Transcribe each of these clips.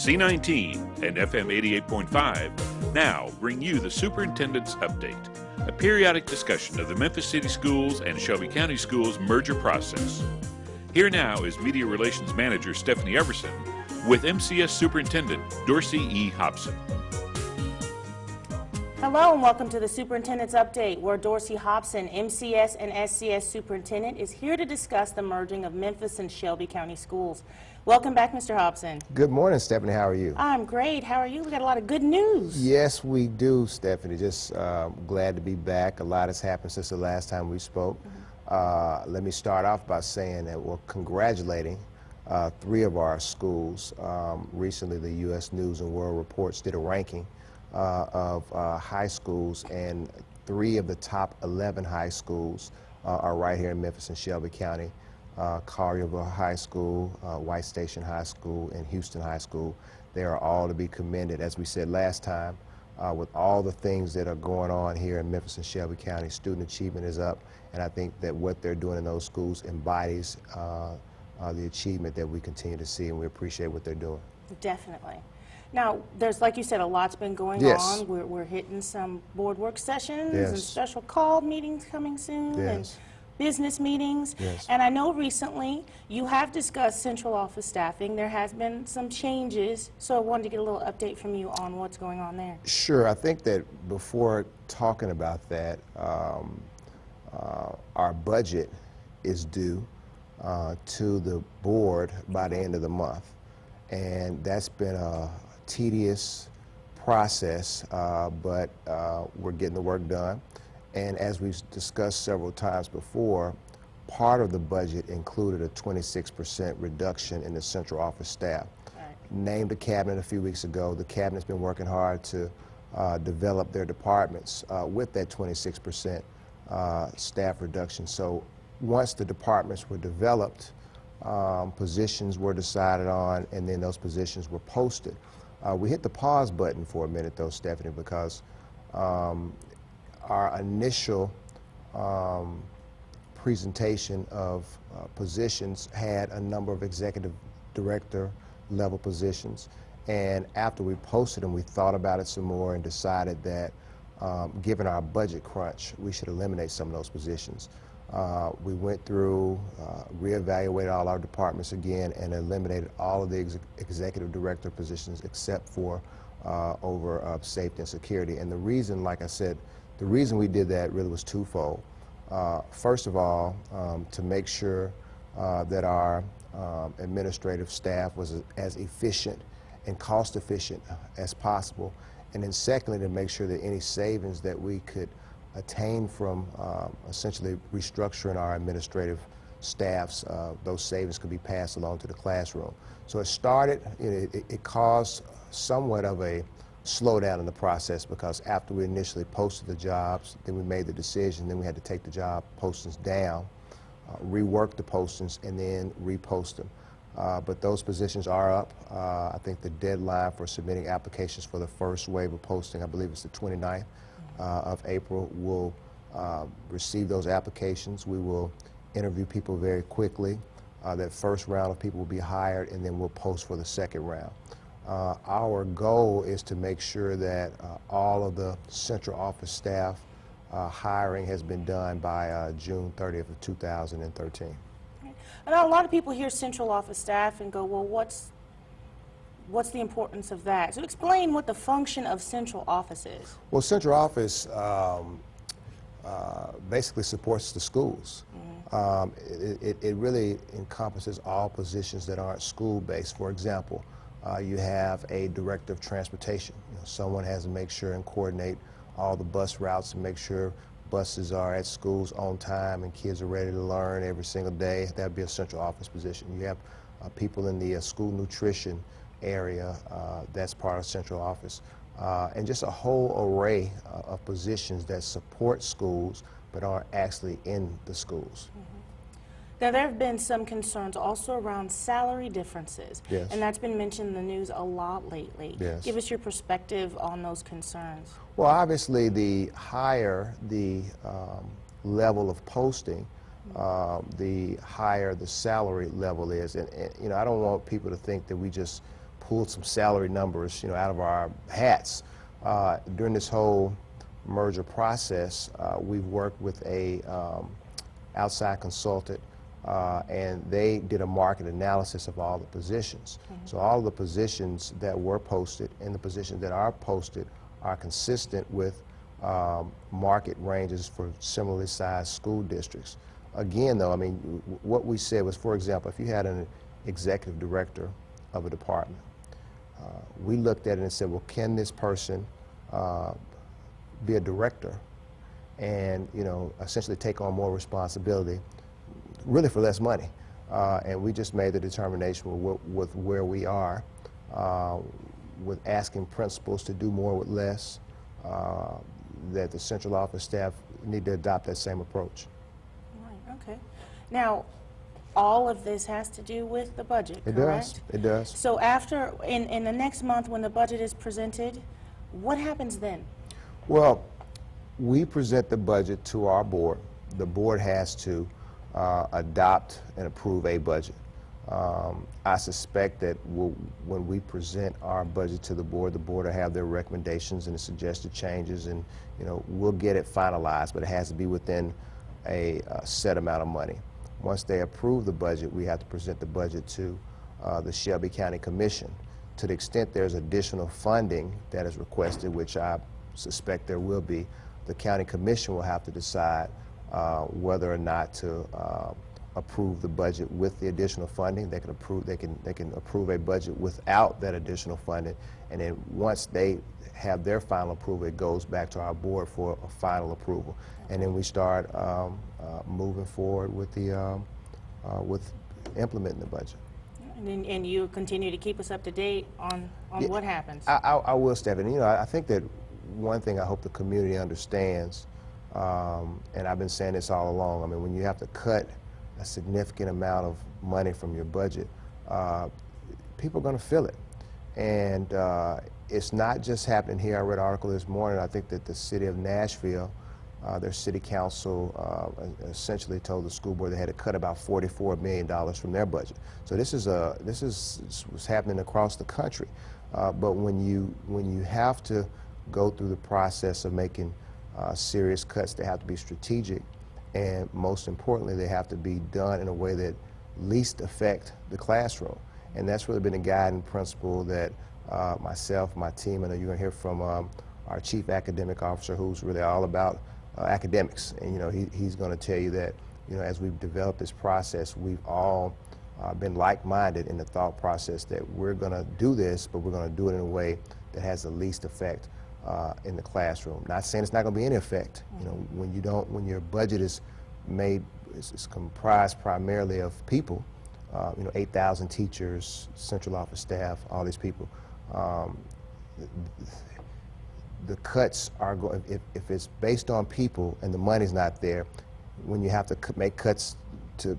C19 and FM 88.5 now bring you the Superintendent's Update, a periodic discussion of the Memphis City Schools and Shelby County Schools merger process. Here now is Media Relations Manager Stephanie Everson with MCS Superintendent Dorsey E. Hopson. Hello and welcome to the Superintendent's Update, where Dorsey Hopson, MCS and SCS Superintendent, is here to discuss the merging of Memphis and Shelby County Schools. Welcome back, Mr. Hopson. Good morning, Stephanie. How are you? I'm great. How are you? We got a lot of good news. Yes, we do, Stephanie. Just glad to be back. A lot has happened since the last time we spoke. Let me start off by saying that we're congratulating three of our schools. Recently, the U.S. News and World Reports did a ranking of high schools, and 3 of the top 11 high schools are right here in Memphis and Shelby County. Collierville High School, White Station High School, and Houston High School. They are all to be commended. As we said last time, with all the things that are going on here in Memphis and Shelby County, student achievement is up, and I think that what they're doing in those schools embodies the achievement that we continue to see, and we appreciate what they're doing. Definitely. Now, there's, like you said, a lot's been going Yes. on. We're hitting some board work sessions Yes. and special call meetings coming soon. Yes. And business meetings. Yes. And I know recently you have discussed central office staffing. There has been some changes, so I wanted to get a little update from you on what's going on there. Sure. I think that before talking about that, our budget is due to the board by the end of the month. And that's been a tedious process, but we're getting the work done. And as we've discussed several times before, part of the budget included a 26% reduction in the central office staff. Right. Named the cabinet a few weeks ago. The cabinet's been working hard to develop their departments with that 26% staff reduction. So once the departments were developed, positions were decided on, and then those positions were posted. We hit the pause button for a minute, though, Stephanie, because our initial presentation of positions had a number of executive director level positions, and after we posted them, we thought about it some more and decided that given our budget crunch, we should eliminate some of those positions. We went through, reevaluated all our departments again, and eliminated all of the executive director positions except for over safety and security. And the reason, like I said, the reason we did that really was twofold. First of all, to make sure that our administrative staff was as efficient and cost efficient as possible. And then secondly, to make sure that any savings that we could attain from essentially restructuring our administrative staffs, those savings could be passed along to the classroom. So it started, it caused somewhat of a slowdown in the process, because after we initially posted the jobs, then we made the decision, then we had to take the job postings down, rework the postings, and then repost them. But those positions are up. I think the deadline for submitting applications for the first wave of posting, I believe it's the 29th of April. We'll receive those applications. We will interview people very quickly. That first round of people will be hired, and then we'll post for the second round. Our goal is to make sure that all of the central office staff hiring has been done by June 30th of 2013. I know a lot of people hear central office staff and go, well, what's the importance of that? So explain what the function of central office is. Well, central office basically supports the schools. It really encompasses all positions that aren't school-based. For example, you have a director of transportation. Someone has to make sure and coordinate all the bus routes and make sure buses are at schools on time and kids are ready to learn every single day. That would be a central office position. You have people in the school nutrition area, that's part of central office. And just a whole array of positions that support schools but aren't actually in the schools. Now, there have been some concerns also around salary differences. Yes. And that's been mentioned in the news a lot lately. Yes. Give us your perspective on those concerns. Well, obviously, the higher the level of posting, the higher the salary level is. And I don't want people to think that we just pulled some salary numbers, out of our hats. During this whole merger process, we've worked with a outside consultant, and they did a market analysis of all the positions. So all the positions that were posted and the positions that are posted are consistent with market ranges for similarly sized school districts. Again, though, I mean, what we said was, for example, if you had an executive director of a department, we looked at it and said, well, can this person be a director and, essentially take on more responsibility, really for less money? And we just made the determination with where we are, with asking principals to do more with less, that the central office staff need to adopt that same approach. Right, okay. Now, all of this has to do with the budget, It correct? does. It does. So after, in the next month when the budget is presented, what happens then? Well, we present the budget to our board. The board has to adopt and approve a budget. I suspect that when we present our budget to the board will have their recommendations and the suggested changes, and we'll get it finalized, but it has to be within a set amount of money. Once they approve the budget, we have to present the budget to the Shelby County Commission. To the extent there's additional funding that is requested, which I suspect there will be, the County Commission will have to decide whether or not to approve the budget with the additional funding. They can approve a budget without that additional funding, and then once they have their final approval, it goes back to our board for a final approval, and then we start moving forward with the with implementing the budget. And you continue to keep us up to date on what happens. I will, Stephanie. I think that one thing I hope the community understands, and I've been saying this all along, I mean, when you have to cut a significant amount of money from your budget, people are going to feel it. And it's not just happening here. I read an article this morning. I think that the city of Nashville, their city council essentially told the school board they had to cut about $44 million from their budget. So this is what's happening across the country. But when you have to go through the process of making serious cuts, they have to be strategic, and most importantly, they have to be done in a way that least affect the classroom. And that's really been a guiding principle that myself, my team, I know you're going to hear from our chief academic officer, who's really all about academics. And he's going to tell you that as we've developed this process, we've all been like-minded in the thought process that we're going to do this, but we're going to do it in a way that has the least effect in the classroom. Not saying it's not going to be any effect. When your budget is comprised primarily of people, 8,000 teachers, central office staff, all these people. The cuts are going, if it's based on people and the money's not there, when you have to make cuts to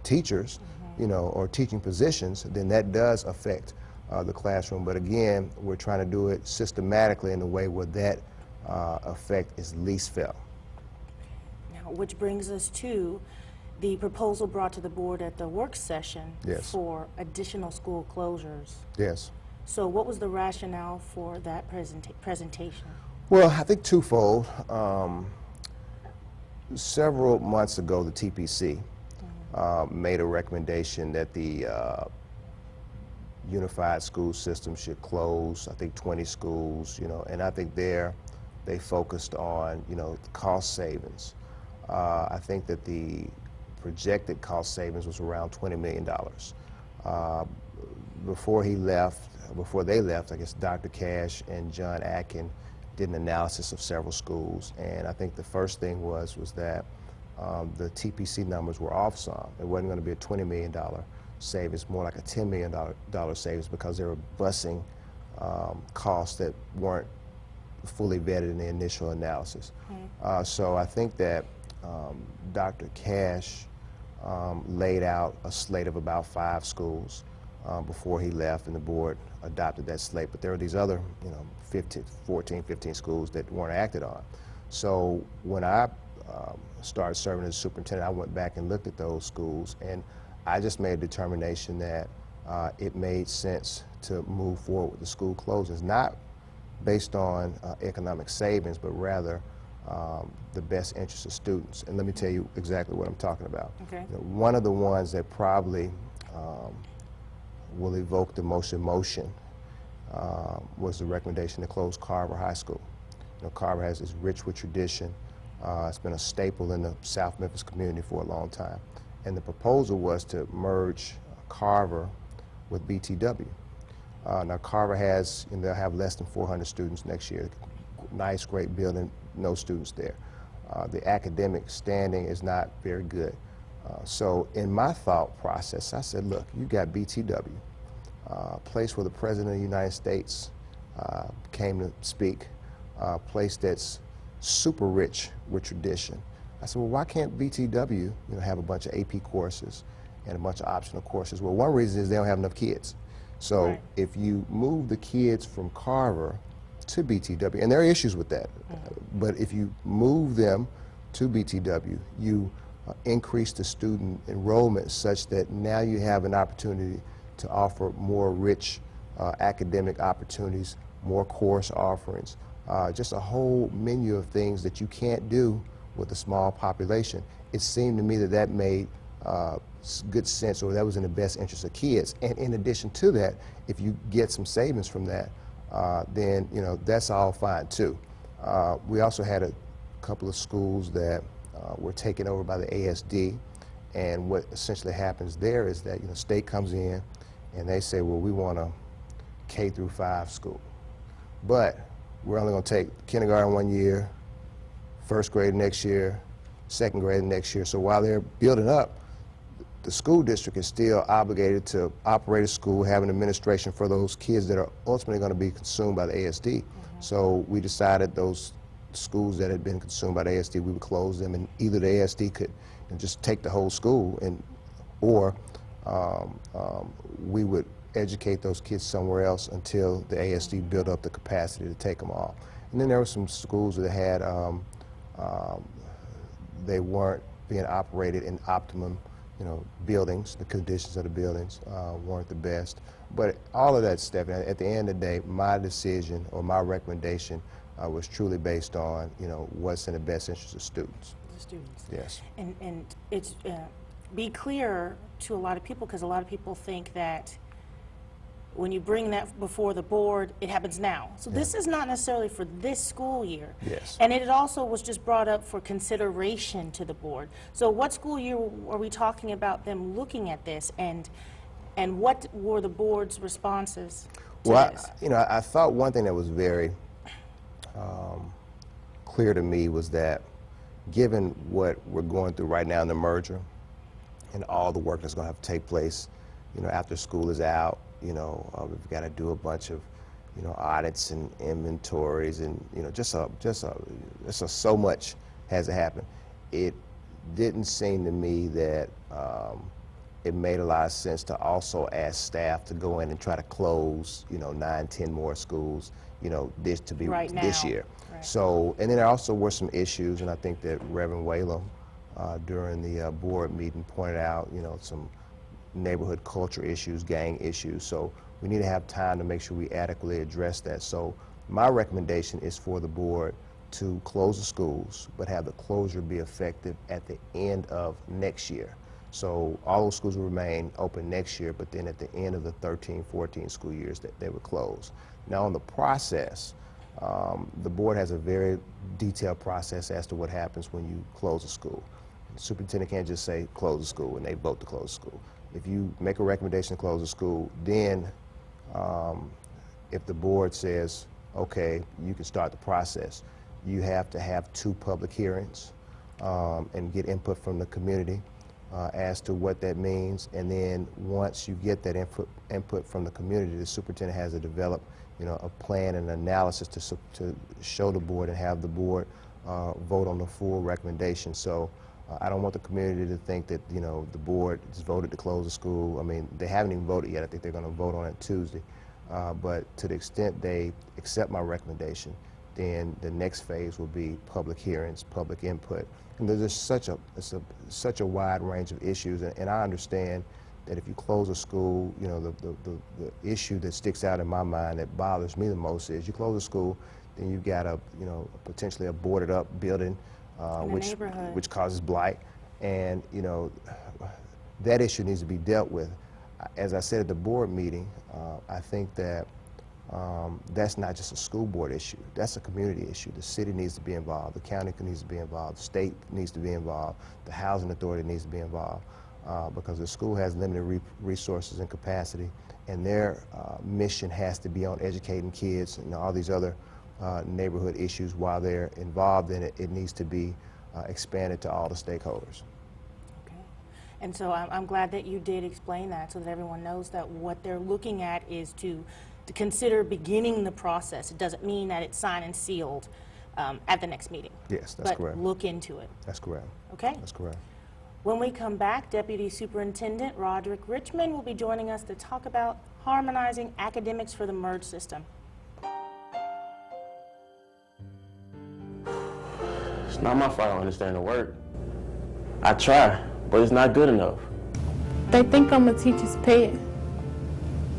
teachers, or teaching positions, then that does affect the classroom. But again, we're trying to do it systematically in a way where that effect is least felt. Now, which brings us to the proposal brought to the board at the work session for additional school closures. Yes. So what was the rationale for that presentation? Well, I think twofold. Several months ago, the TPC made a recommendation that the unified school system should close, I think 20 schools, and I think they focused on, cost savings. I think that the projected cost savings was around $20 million. Before they left, I guess Dr. Cash and John Atkin did an analysis of several schools, and I think the first thing was that the TPC numbers were off some. It wasn't going to be a $20 million savings, more like a $10 million savings, because they were busing costs that weren't fully vetted in the initial analysis. So I think that Dr. Cash laid out a slate of about 5 schools before he left, and the board adopted that slate. But there were these other, 14, 15 schools that weren't acted on. So when I started serving as superintendent, I went back and looked at those schools, and I just made a determination that it made sense to move forward with the school closings, not based on economic savings, but rather the best interest of students. And let me tell you exactly what I'm talking about. Okay. You know, one of the ones that probably will evoke the most emotion was the recommendation to close Carver High School. You know, Carver has this rich with tradition. It's been a staple in the South Memphis community for a long time. And the proposal was to merge Carver with BTW. Now Carver has, and they'll have less than 400 students next year. Nice, great building, no students there. The academic standing is not very good. So in my thought process, I said, look, you got BTW, a place where the President of the United States came to speak, a place that's super rich with tradition. I said, well, why can't BTW have a bunch of AP courses and a bunch of optional courses? Well, one reason is they don't have enough kids. So Right. if you move the kids from Carver to BTW, and there are issues with that, but if you move them to BTW, you increase the student enrollment such that now you have an opportunity to offer more rich academic opportunities, more course offerings, just a whole menu of things that you can't do with a small population. It seemed to me that that made good sense, or that was in the best interest of kids. And in addition to that, if you get some savings from that, then that's all fine too. We also had a couple of schools that were taken over by the ASD, and what essentially happens there is that state comes in and they say, well, we want a K-5 school, but we're only going to take kindergarten one year, first grade next year, second grade next year. So while they're building up, the school district is still obligated to operate a school, have an administration for those kids that are ultimately going to be consumed by the ASD. So we decided those schools that had been consumed by the ASD, we would close them, and either the ASD could just take the whole school, or we would educate those kids somewhere else until the ASD built up the capacity to take them all. And then there were some schools that had, they weren't being operated in optimum buildings. The conditions of the buildings weren't the best. But all of that stuff, at the end of the day, my decision or my recommendation was truly based on, what's in the best interest of students. The students. Yes. And it's be clear to a lot of people, because a lot of people think that when you bring that before the board, it happens now. So this is not necessarily for this school year. Yes. And it also was just brought up for consideration to the board. So what school year are we talking about them looking at this, and what were the board's responses to Well, this? I thought one thing that was very clear to me was that given what we're going through right now in the merger and all the work that's going to have to take place, after school is out, we've got to do a bunch of, audits and inventories, and just so much has to happen. It didn't seem to me that it made a lot of sense to also ask staff to go in and try to close, 9, 10 more schools, this to be Right this now. year. Right. So, and then there also were some issues, and I think that Reverend Whalum during the board meeting pointed out, some neighborhood culture issues, gang issues. So we need to have time to make sure we adequately address that. So my recommendation is for the board to close the schools, but have the closure be effective at the end of next year. So all those schools will remain open next year, but then at the end of the 13-14 school years that they would close. Now on the process, the board has a very detailed process as to what happens when you close a school. The superintendent can't just say close the school and they vote to close the school. If you make a recommendation to close the school, then if the board says, okay, you can start the process, you have to have 2 public hearings and get input from the community as to what that means. And then once you get that input from the community, the superintendent has to develop a plan and analysis to show the board and have the board vote on the full recommendation. So I don't want the community to think that the board just voted to close the school. I mean, they haven't even voted yet. I think they're going to vote on it Tuesday. But to the extent they accept my recommendation, then the next phase will be public hearings, public input. And there's such a wide range of issues, and I understand that if you close a school, you know, the issue that sticks out in my mind that bothers me the most is you close a school, then you've got a, you know, potentially a boarded up building, which causes blight, and, you know, that issue needs to be dealt with. As I said at the board meeting, I think that that's not just a school board issue. That's a community issue. The city needs to be involved. The county needs to be involved. The state needs to be involved. The housing authority needs to be involved because the school has limited resources and capacity, and their mission has to be on educating kids and all these other neighborhood issues. While they're involved in it, it needs to be expanded to all the stakeholders. And so I'm glad that you did explain that so that everyone knows that what they're looking at is to consider beginning the process. It doesn't mean that it's signed and sealed at the next meeting. Yes, that's correct. But look into it. That's correct. Okay? That's correct. When we come back, Deputy Superintendent Roderick Richmond will be joining us to talk about harmonizing academics for the merged system. It's not my fault I don't understand the work. I try, but it's not good enough. They think I'm a teacher's pet.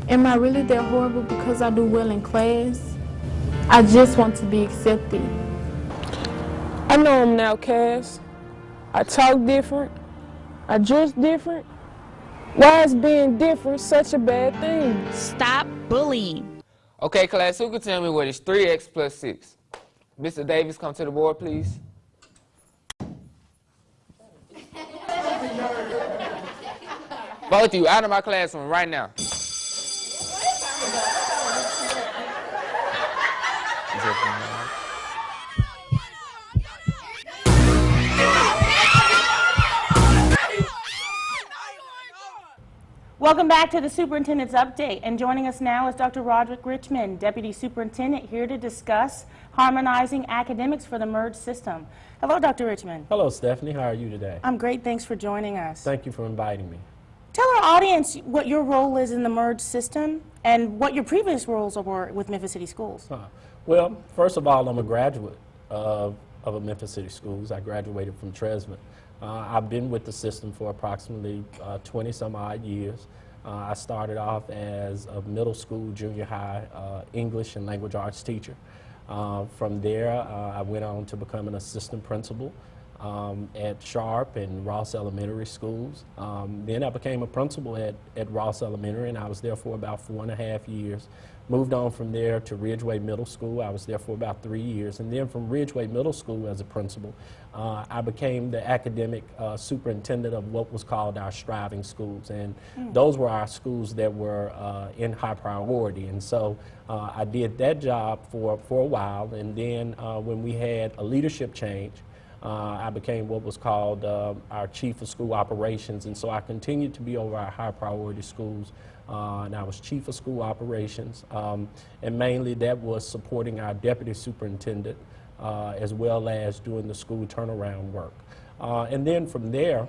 Am I really that horrible because I do well in class? I just want to be accepted. I know I'm an outcast. I talk different. I dress different. Why is being different such a bad thing? Stop bullying. Okay, class, who can tell me what is 3x plus 6? Mr. Davis, come to the board, please. Both of you, out of my classroom right now. Welcome back to the Superintendent's Update, and joining us now is Dr. Roderick Richmond, Deputy Superintendent, here to discuss harmonizing academics for the merged system. Hello, Dr. Richmond. Hello, Stephanie. How are you today? I'm great. Thanks for joining us. Thank you for inviting me. Tell our audience what your role is in the merged system and what your previous roles were with Memphis City Schools. Well, first of all, I'm a graduate of a Memphis City Schools. I graduated from Tresman. I've been with the system for approximately 20-some-odd years. I started off as a middle school, junior high English and language arts teacher. From there, I went on to become an assistant principal at Sharp and Ross Elementary Schools. Then I became a principal at Ross Elementary, and I was there for about 4.5 years. Moved on from there to Ridgeway Middle School. I was there for about 3 years. And then from Ridgeway Middle School as a principal, I became the academic superintendent of what was called our striving schools. And those were our schools that were in high priority. And so I did that job for a while. And then when we had a leadership change, I became what was called our chief of school operations. And so I continued to be over our high priority schools. And I was chief of school operations, and mainly that was supporting our deputy superintendent as well as doing the school turnaround work. And then from there,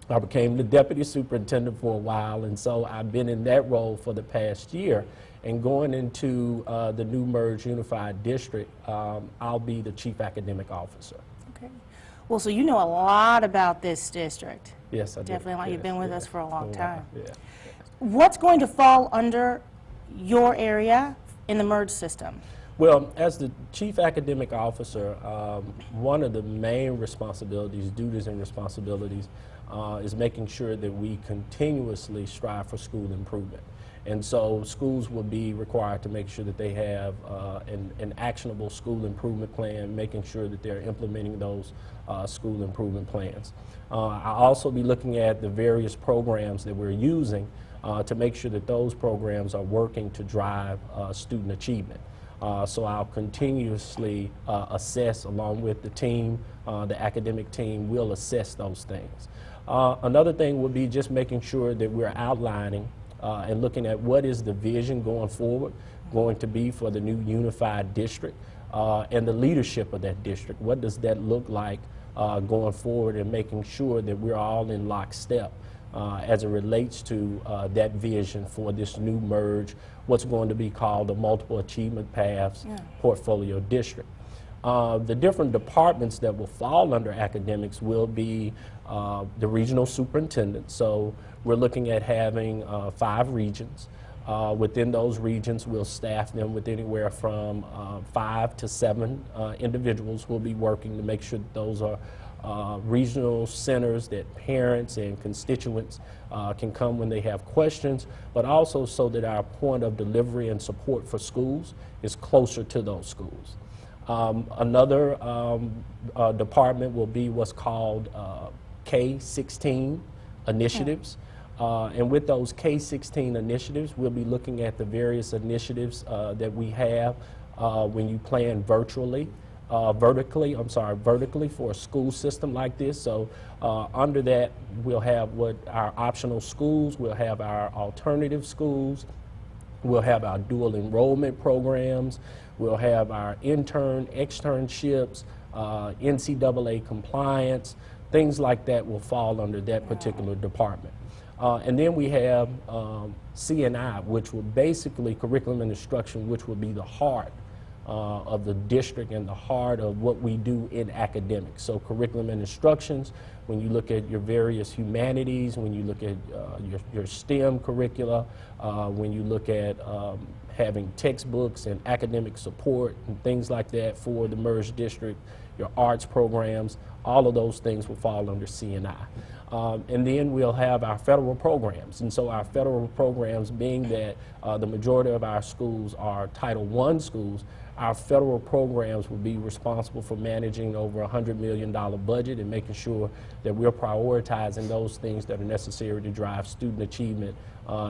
I became the deputy superintendent for a while, and so I've been in that role for the past year. And going into the new merged unified district, I'll be the chief academic officer. Okay. Well, so you know a lot about this district. Yes, I do. Definitely, like yes, you've been with us for a long time. Yeah. What's going to fall under your area in the merged system? Well, as the chief academic officer, one of the main responsibilities, duties and responsibilities, is making sure that we continuously strive for school improvement. And so schools will be required to make sure that they have an actionable school improvement plan, making sure that they're implementing those school improvement plans. I'll also be looking at the various programs that we're using to make sure that those programs are working to drive student achievement. So I'll continuously assess, along with the team, the academic team will assess those things. Another thing would be just making sure that we're outlining and looking at what is the vision going forward going to be for the new unified district and the leadership of that district. What does that look like going forward, and making sure that we're all in lockstep as it relates to that vision for this new merge, what's going to be called the multiple achievement paths portfolio district. The different departments that will fall under academics will be the regional superintendent. So we're looking at having 5 regions. Within those regions, we'll staff them with anywhere from 5 to 7 individuals who will be working to make sure that those are regional centers that parents and constituents can come when they have questions, but also so that our point of delivery and support for schools is closer to those schools. Another department will be what's called K-16 initiatives. And with those K-16 initiatives, we'll be looking at the various initiatives that we have when you plan vertically for a school system like this. So under that, we'll have what our optional schools, we'll have our alternative schools, we'll have our dual enrollment programs, we'll have our externships, NCAA compliance, things like that will fall under that particular department. And then we have C&I, which will basically curriculum and instruction, which will be the heart of the district and the heart of what we do in academics. So curriculum and instructions, when you look at your various humanities, when you look at your STEM curricula, when you look at having textbooks and academic support and things like that for the merged district, your arts programs, all of those things will fall under C&I. And then we'll have our federal programs. And so our federal programs, being that the majority of our schools are Title I schools, our federal programs will be responsible for managing over a $100 million budget and making sure that we're prioritizing those things that are necessary to drive student achievement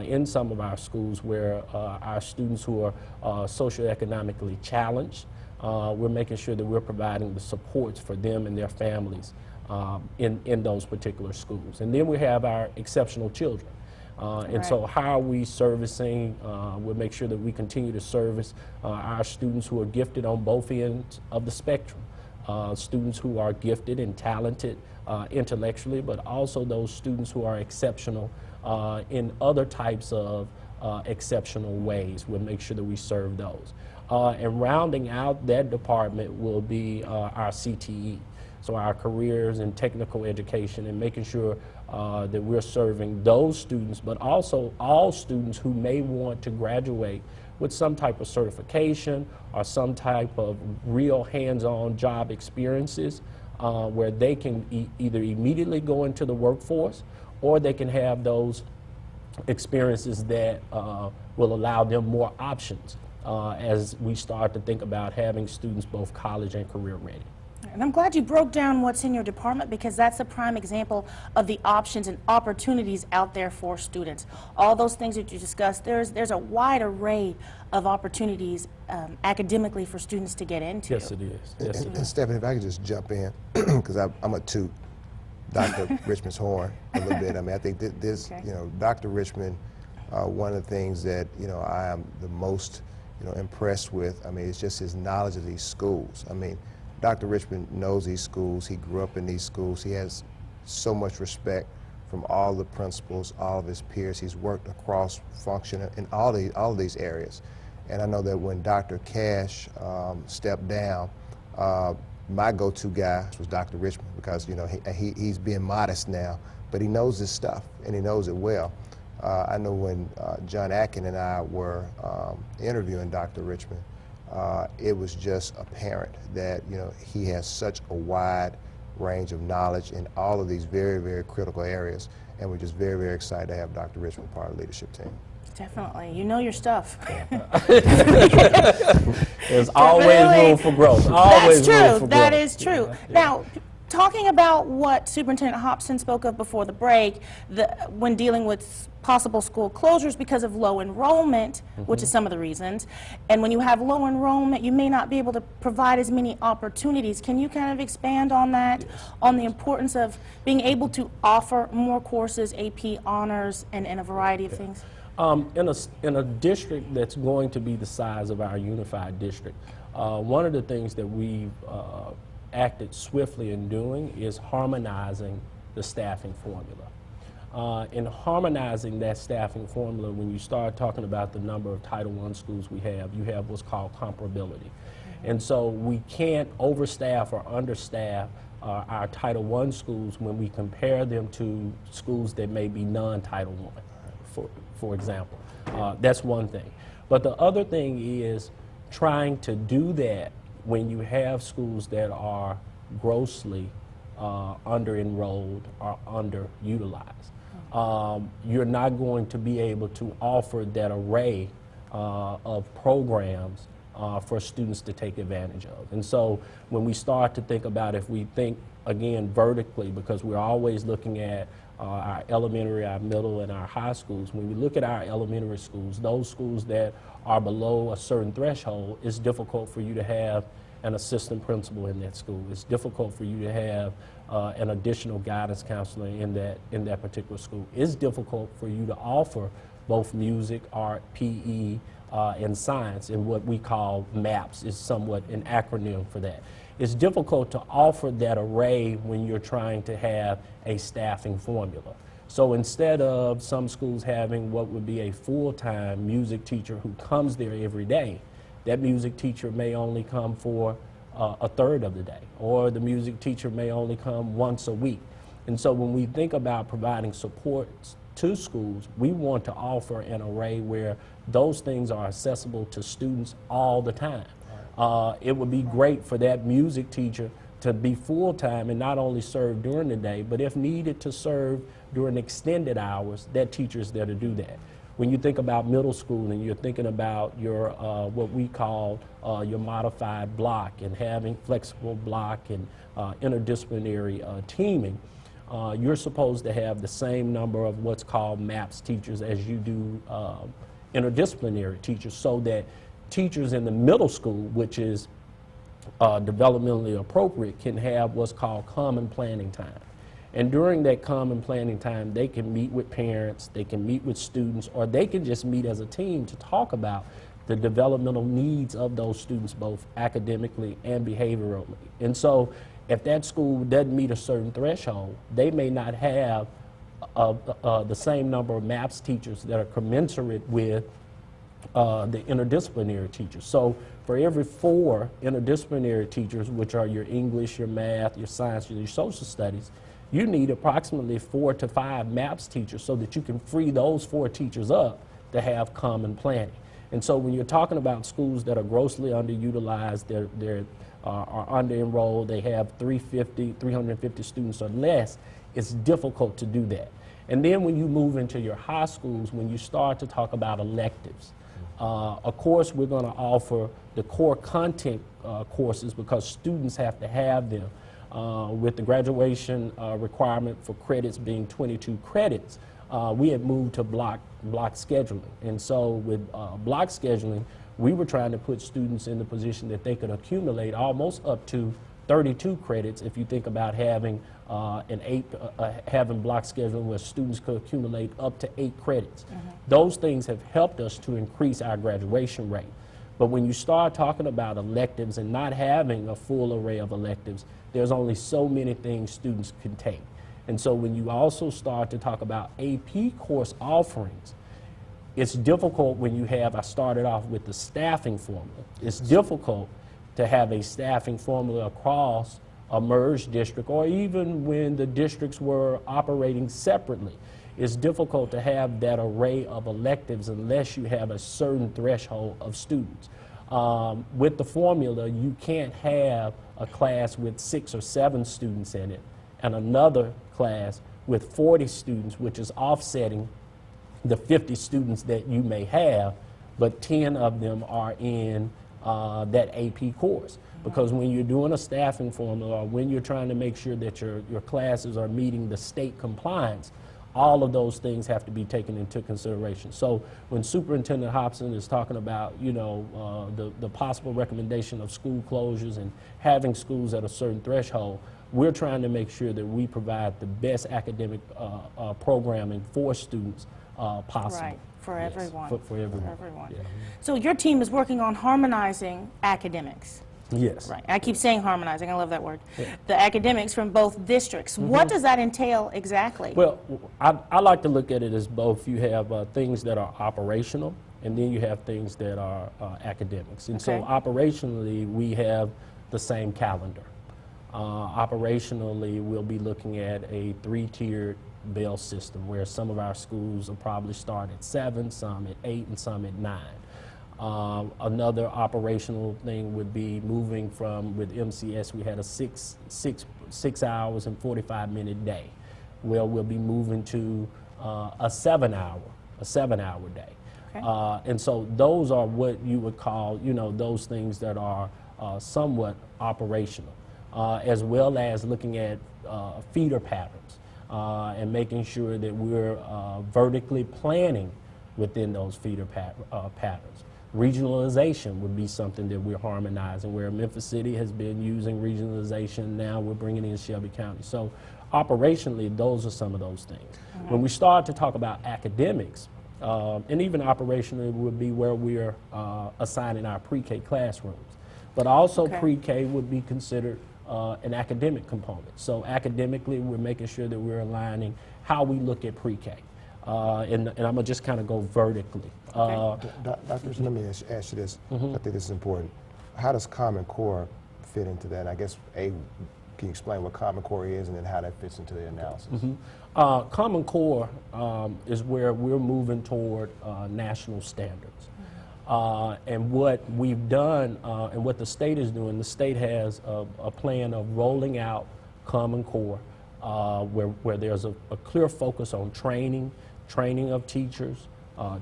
in some of our schools where our students who are socioeconomically challenged, we're making sure that we're providing the supports for them and their families in those particular schools. And then we have our exceptional children. And so how are we servicing, we'll make sure that we continue to service our students who are gifted on both ends of the spectrum. Students who are gifted and talented intellectually, but also those students who are exceptional in other types of exceptional ways. We'll make sure that we serve those. And rounding out that department will be our CTE. So our careers and technical education, and making sure that we're serving those students, but also all students who may want to graduate with some type of certification or some type of real hands-on job experiences where they can either immediately go into the workforce or they can have those experiences that will allow them more options as we start to think about having students both college and career ready. And I'm glad you broke down what's in your department, because that's a prime example of the options and opportunities out there for students. All those things that you discussed, there's a wide array of opportunities academically for students to get into. Yes, it is. Yes, it is. And Stephanie, if I could just jump in, because I'm a toot Dr. Richmond's horn a little bit. I mean, I think this, Okay. Dr. Richmond, one of the things that, I am the most, impressed with, I mean, it's just his knowledge of these schools. I mean, Dr. Richmond knows these schools. He grew up in these schools. He has so much respect from all the principals, all of his peers. He's worked across function in all of these areas. And I know that when Dr. Cash stepped down, my go-to guy was Dr. Richmond, because he's being modest now, but he knows his stuff and he knows it well. I know when John Atkin and I were interviewing Dr. Richmond, it was just apparent that he has such a wide range of knowledge in all of these very, very critical areas, and we're just very, very excited to have Dr. Richmond part of the leadership team. Definitely. You know your stuff. There's always room for growth. Always That's true. room for That growth. is true. Now, talking about what Superintendent Hopson spoke of before the break, when dealing with possible school closures because of low enrollment, which is some of the reasons, and when you have low enrollment, you may not be able to provide as many opportunities. Can you kind of expand on that, on the importance of being able to offer more courses, AP honors, and a variety of things? In a district that's going to be the size of our unified district, one of the things that we've acted swiftly in doing is harmonizing the staffing formula. In harmonizing that staffing formula, when you start talking about the number of Title I schools we have, you have what's called comparability. And so we can't overstaff or understaff our Title I schools when we compare them to schools that may be non-Title I, for example. That's one thing. But the other thing is trying to do that when you have schools that are grossly under-enrolled or underutilized. You're not going to be able to offer that array of programs for students to take advantage of. And so when we start to think about, if we think again vertically, because we're always looking at our elementary, our middle, and our high schools, when we look at our elementary schools, those schools that are below a certain threshold, it's difficult for you to have an assistant principal in that school. It's difficult for you to have an additional guidance counselor in that particular school. It's difficult for you to offer both music, art, PE, and science, and what we call MAPS is somewhat an acronym for that. It's difficult to offer that array when you're trying to have a staffing formula. So instead of some schools having what would be a full-time music teacher who comes there every day, that music teacher may only come for a third of the day, or the music teacher may only come once a week. And so when we think about providing support to schools, we want to offer an array where those things are accessible to students all the time. It would be great for that music teacher to be full-time and not only serve during the day, but if needed to serve during extended hours, that teacher's there to do that. When you think about middle school and you're thinking about your what we call your modified block and having flexible block and interdisciplinary teaming, you're supposed to have the same number of what's called MAPS teachers as you do interdisciplinary teachers, so that teachers in the middle school, which is developmentally appropriate, can have what's called common planning time. And during that common planning time, they can meet with parents, they can meet with students, or they can just meet as a team to talk about the developmental needs of those students, both academically and behaviorally. And so if that school doesn't meet a certain threshold, they may not have the same number of MAPS teachers that are commensurate with the interdisciplinary teachers. So for every 4 interdisciplinary teachers, which are your English, your math, your science, your social studies, you need approximately 4 to 5 MAPS teachers so that you can free those 4 teachers up to have common planning. And so when you're talking about schools that are grossly underutilized, they are under-enrolled, they have 350 students or less, it's difficult to do that. And then when you move into your high schools, when you start to talk about electives, of course we're going to offer the core content courses because students have to have them. With the graduation requirement for credits being 22 credits, we had moved to block scheduling. And so with block scheduling, we were trying to put students in the position that they could accumulate almost up to 32 credits if you think about having having block scheduling where students could accumulate up to 8 credits. Those things have helped us to increase our graduation rate. But when you start talking about electives and not having a full array of electives, there's only so many things students can take. And so when you also start to talk about AP course offerings, it's difficult when you have, I started off with the staffing formula. It's difficult to have a staffing formula across a merged district, or even when the districts were operating separately. It's difficult to have that array of electives unless you have a certain threshold of students. With the formula, you can't have a class with 6 or 7 students in it and another class with 40 students, which is offsetting the 50 students that you may have, but 10 of them are in that AP course. Because when you're doing a staffing formula, or when you're trying to make sure that your classes are meeting the state compliance, all of those things have to be taken into consideration. So when Superintendent Hopson is talking about, you know, the possible recommendation of school closures and having schools at a certain threshold, we're trying to make sure that we provide the best academic programming for students possible. Right, for everyone. For everyone. For everyone. Yeah. So your team is working on harmonizing academics. Yes. Right. I keep saying harmonizing. I love that word. Yeah. The academics from both districts. What does that entail exactly? Well, I like to look at it as both. You have things that are operational, and then you have things that are academics. And so Okay. operationally, we have the same calendar. Operationally, we'll be looking at a 3-tiered bell system where some of our schools will probably start at 7, some at 8, and some at 9. Another operational thing would be moving from, with MCS, we had a 6 hours and 45-minute day. Well, we'll be moving to a 7-hour day. Okay. And so those are what you would call, those things that are somewhat operational, as well as looking at feeder patterns and making sure that we're vertically planning within those feeder patterns. Regionalization would be something that we're harmonizing, where Memphis City has been using regionalization, now we're bringing in Shelby County. So operationally, those are some of those things. When we start to talk about academics, and even operationally would be where we're assigning our pre-K classrooms. But also Okay. pre-K would be considered an academic component. So academically, we're making sure that we're aligning how we look at pre-K. And I'm going to just kind of go vertically. Dr. Let me ask you this. I think this is important. How does Common Core fit into that? And I guess, can you explain what Common Core is and then how that fits into the analysis? Common Core is where we're moving toward national standards. And what we've done and what the state is doing, the state has a plan of rolling out Common Core where there's a clear focus on training of teachers,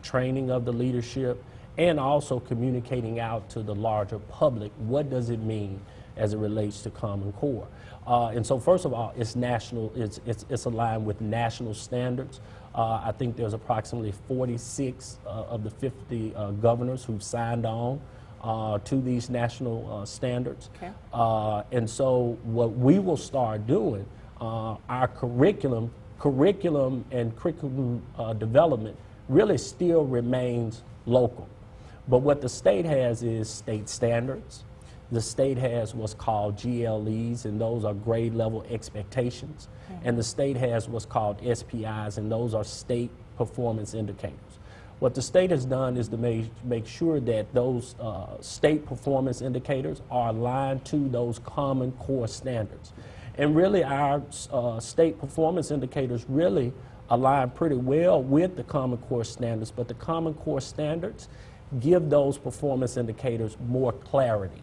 training of the leadership, and also communicating out to the larger public what does it mean as it relates to Common Core. And so first of all, it's national, it's aligned with national standards. I think there's approximately 46 of the 50 governors who've signed on to these national standards. Okay. And so what we will start doing, our curriculum and curriculum development really still remains local. But what the state has is state standards. The state has what's called GLEs, and those are grade level expectations. And the state has what's called SPIs, and those are state performance indicators. What the state has done is to make sure that those state performance indicators are aligned to those Common Core standards. And really our state performance indicators really align pretty well with the Common Core standards, but the Common Core standards give those performance indicators more clarity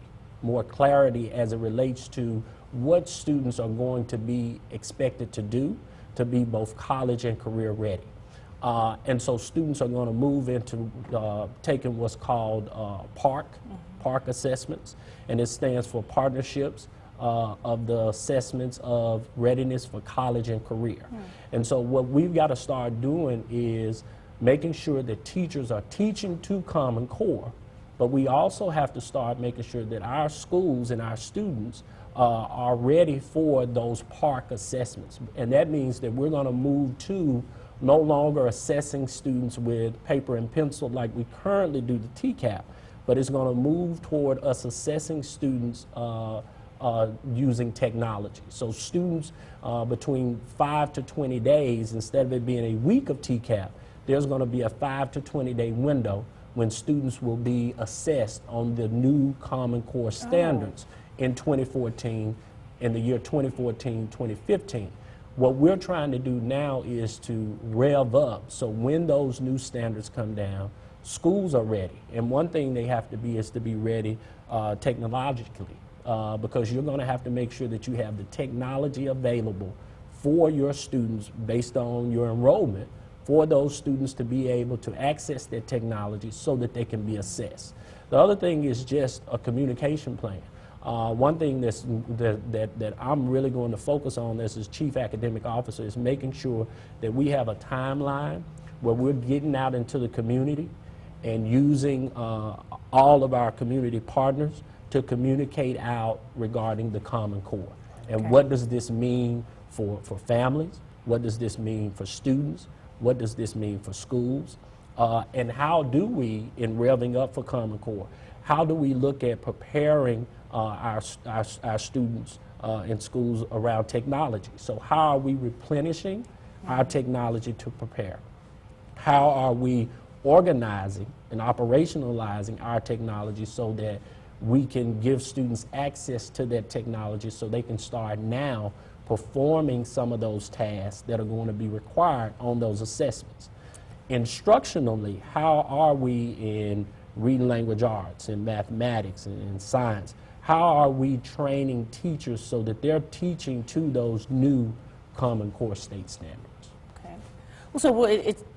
as it relates to what students are going to be expected to do to be both college and career ready. And so students are going to move into taking what's called PARC assessments, and it stands for Partnerships of the Assessments of Readiness for College and Career. And so what we've got to start doing is making sure that teachers are teaching to Common Core, but we also have to start making sure that our schools and our students are ready for those PARC assessments. And that means that we're going to move to no longer assessing students with paper and pencil like we currently do the TCAP, but it's going to move toward us assessing students using technology. So students between 5 to 20 days, instead of it being a week of TCAP, there's going to be a 5 to 20 day window when students will be assessed on the new Common Core standards in 2014, in the year 2014, 2015. What we're trying to do now is to rev up, so when those new standards come down, schools are ready. And one thing they have to be is to be ready technologically, because you're going to have to make sure that you have the technology available for your students based on your enrollment, for those students to be able to access that technology so that they can be assessed. The other thing is just a communication plan. One thing that I'm really going to focus on as Chief Academic Officer is making sure that we have a timeline where we're getting out into the community and using all of our community partners to communicate out regarding the Common Core. And what does this mean for families? What does this mean for students? What does this mean for schools? And how do we, in revving up for Common Core, how do we look at preparing our students in schools around technology. So how are we replenishing our technology to prepare? How are we organizing and operationalizing our technology so that we can give students access to that technology so they can start now performing some of those tasks that are going to be required on those assessments? Instructionally, how are we in reading language arts and mathematics and science? How are we training teachers so that they're teaching to those new Common Core state standards? Okay. Well, so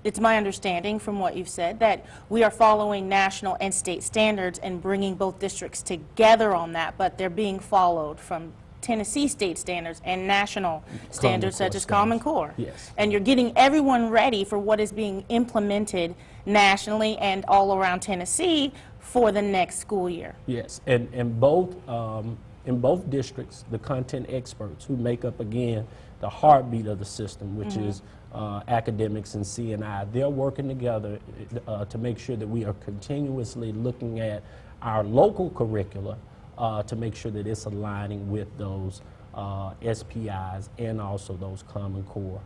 it's my understanding from what you've said that we are following national and state standards and bringing both districts together on that, but they're being followed from Tennessee state standards and national standards such as Common Core. Yes. And you're getting everyone ready for what is being implemented nationally and all around Tennessee for the next school year. Yes, and in both districts, the content experts who make up, again, the heartbeat of the system, which is academics and C&I, they're working together to make sure that we are continuously looking at our local curricula to make sure that it's aligning with those SPIs and also those Common Core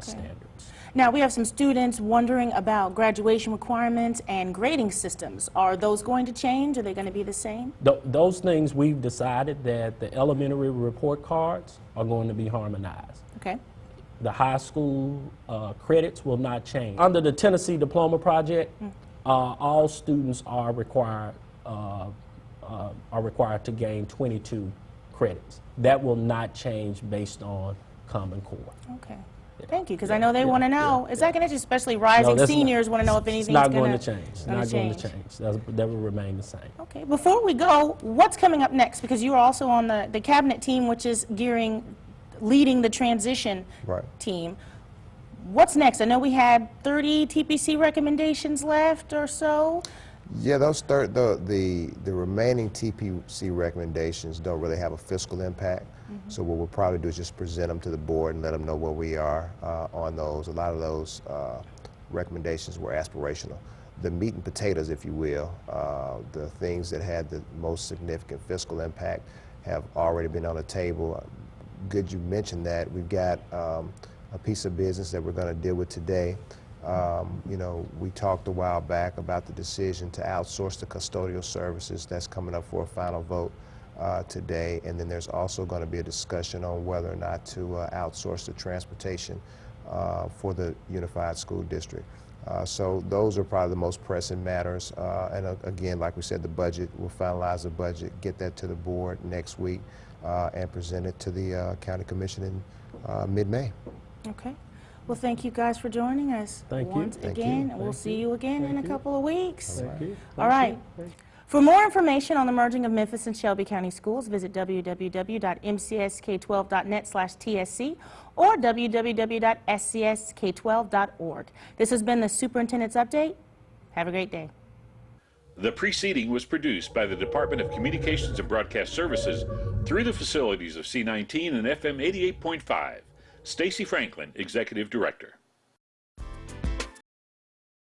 standards. Now, we have some students wondering about graduation requirements and grading systems. Are those going to change? Are they going to be the same? Those things, we've decided that the elementary report cards are going to be harmonized. Okay. The high school credits will not change. Under the Tennessee Diploma Project, all students are required to gain 22 credits. That will not change based on Common Core. Okay. Thank you, because I know they want to know. Is that going to change, especially rising seniors want to know if anything's going going to change. It's not going to change. That will remain the same. Okay. Before we go, what's coming up next? Because you are also on the cabinet team, which is leading the transition team. What's next? I know we had 30 TPC recommendations left or so. Yeah, the remaining TPC recommendations don't really have a fiscal impact. So what we'll probably do is just present them to the board and let them know where we are on those. A lot of those recommendations were aspirational. The meat and potatoes, if you will, the things that had the most significant fiscal impact have already been on the table. Good you mentioned that. We've got a piece of business that we're going to deal with today. You know, we talked a while back about the decision to outsource the custodial services. That's coming up for a final vote today. And then there's also going to be a discussion on whether or not to outsource the transportation for the Unified School District. So those are probably the most pressing matters. And again, like we said, the budget, we'll finalize the budget, get that to the board next week, and present it to the County Commission in mid-May. Okay. Well, thank you guys for joining us once again. And we'll see you again in a couple of weeks. All right. For more information on the merging of Memphis and Shelby County Schools, visit www.mcsk12.net/TSC or www.scsk12.org. This has been the Superintendent's Update. Have a great day. The preceding was produced by the Department of Communications and Broadcast Services through the facilities of C19 and FM 88.5. Stacy Franklin, Executive Director.